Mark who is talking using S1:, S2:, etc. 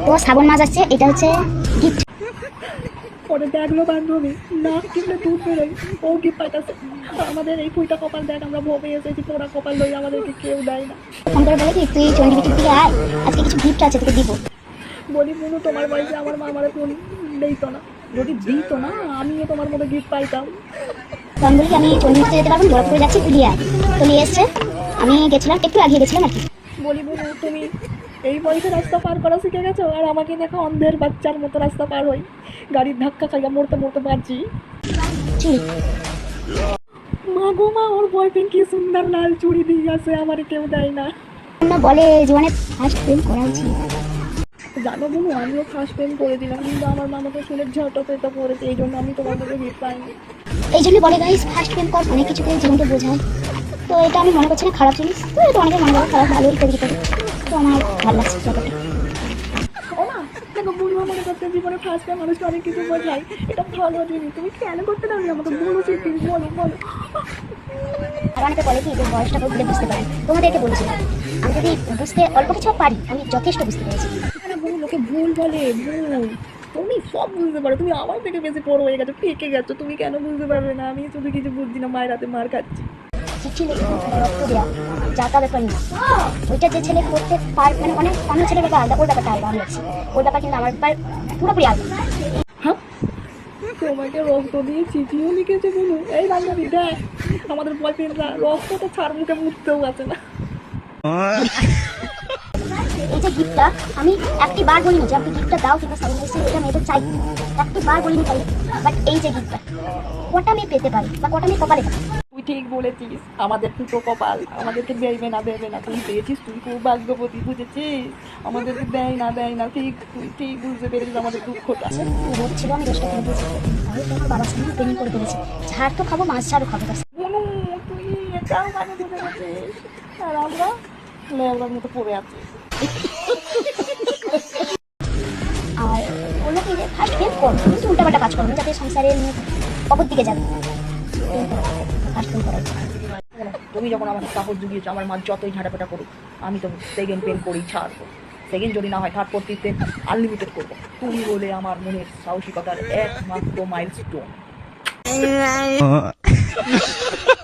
S1: তো শ্রাবণ মাস আসছে, এটা হচ্ছে গিফট।
S2: পরে দেখলো বান্ধবী না কিনলে দুধ বেরোয়, ও গিফট পাইতেছে। আমাদের এই ফুইটা কপাল দেখ, আমরা ভবে এসেছি পোড়া কপাল লই, আমাদেরকে কেউ দেয় না।
S1: ফোন করে বলে কি তুই চন্ডীবিটির দিকে আয়, আজকে কিছু গিফট আছে তোকে দিব।
S2: বলি বুনু তোমার বয়সে আমার মা আমার ফোন দিত না, যদি দিত না আমিও তোমার মতো গিফট পাইতাম।
S1: তো আমি বলি কি আমি চন্ডীবিটিতে যেতে পারবো, বরফ করে যাচ্ছি, তুই নিয়ে আয়। তো নিয়ে এসছে, আমি গেছিলাম, একটু আগিয়ে গেছিলাম আর কি।
S2: বলি বুনু তুমি এই বয়সে রাস্তা পার করা শিখে গেছো, আর আমাকে দেখো অন্ধের বাচ্চার মতো রাস্তা পার হই, গাড়ির ধাক্কা খাইয়া মরতে মরতে বাঁচি।
S1: চুড়ি
S2: মা গো মা, ওর বয়ফ্রেন্ড কি সুন্দর লাল চুড়ি দিয়ে গেছে, আমার কেউ দেয় না।
S1: বলে জীবনে ফার্স্ট প্রেম করা উচিত।
S2: জানো বুনু, আমিও ফার্স্ট প্রেম করে দিলাম, কিন্তু আমার মামাকে শুনে ঝটতে তো করেছে, এই জন্য আমি তোমার মতো গিফট পাইনি।
S1: এই জন্য বলে গাইস ফার্স্ট প্রেম কর, অনেক কিছুতে জীবনকে বোঝায়। তো এটা আমি মনে করছি না খারাপ জিনিস, তো এটা অনেকে মনে করে খারাপ, ভালোই করে দিতে। তো আমার ভালো লাগছে ব্যাপারটা।
S2: ও মা দেখো, বুনু মনে করতে জীবনে ফার্স্ট প্রেম মানুষকে অনেক কিছু বোঝায়, এটা ভালো জিনিস। তুমি কেন করতে পারবে আমাকে বলো, প্লিজ বলো বলো।
S1: আর অনেকে বলে কি যে বয়সটা ভুলে বুঝতে পারি, তোমাদেরকে বলছি আমি যদি বুঝতে অল্প কিছু পারি, আমি যথেষ্ট বুঝতে পেরেছি।
S2: না বুনু, লোকে ভুল বলে, ভুল। তুমি সব বুঝতে পারো, তুমি আমার থেকে বেশি বড় হয়ে গেছো, পেকে গেছো, তুমি কেন বুঝতে পারবে না? আমি শুধু কিছু বুঝছি না, মায়ের হাতে মার খাচ্ছি।
S1: চিঠি লিখে রক্ত দেওয়া যাতা ব্যাপার না, ওইটা যে ছেলে করতে পার, মানে অনেক অন্য ছেলের ব্যাপার আলাদা, ওর ব্যাপারটা আলাদা। আমি আছি ওর ব্যাপার, কিন্তু আমার ব্যাপার পুরোপুরি আলাদা।
S2: হ্যাঁ, তোমাকে রক্ত দিয়ে চিঠিও লিখেছে বুনু? এই বান্ধবী দেখ, আমাদের বয়ফ্রেন্ডরা রক্ত তো ছাড় মুখে মুততেও আছে না।
S1: এই যে গিফটটা আমি একটি বার বলিনি যে আপনি গিফটটা দাও কিংবা সাইন এসে এটা মেয়েদের চাই, একটি বার বলিনি তাই। বাট এই যে গিফটটা কটা আমি পেতে পারি বা কটা আমি কপালে পাই।
S2: তুই ঠিক বলেছিস, আমাদের দুটো কপাল, আমাদেরকে দেবে না দেবে না, তুই পেয়েছিস, তুই খুব ভাগ্যবতী, বুঝেছিস? আমাদেরকে দেয় না দেয় না, ঠিক তুই ঠিক বুঝতে পেরেছিস আমাদের দুঃখটা।
S1: রোদ ছিল, আমি দোষটা করে দিয়েছি, তাহলে তো আমার বাবার সঙ্গে ট্রেনিং করে ফেলেছি, ঝাড় তো খাবো, মাছ ঝাড়ও খাবো।
S2: বুনু তুই এটাও মানে বুঝে গেছিস, আর আমরা লেওড়ার মতো পড়ে আছি।
S1: আর বললো কি যে ফার্স্ট প্রেম করো, কিন্তু উল্টাপাল্টা কাজ করো না, যাতে সংসারের অপর দিকে যাবে। ফার্স্ট প্রেম করা উচিত।
S2: তুমি যখন আমাকে সাহস জুগিয়েছো, আমার মা যতই ঝাঁটাপাটা করুক, আমি তো সেকেন্ড পেন করেই ছাড়বো। সেকেন্ড যদি না হয় থার্ড ফোর্থ আনলিমিটেড করবো। তুমি বলে আমার মনের সাহসিকতার একমাত্র মাইলস্টোন।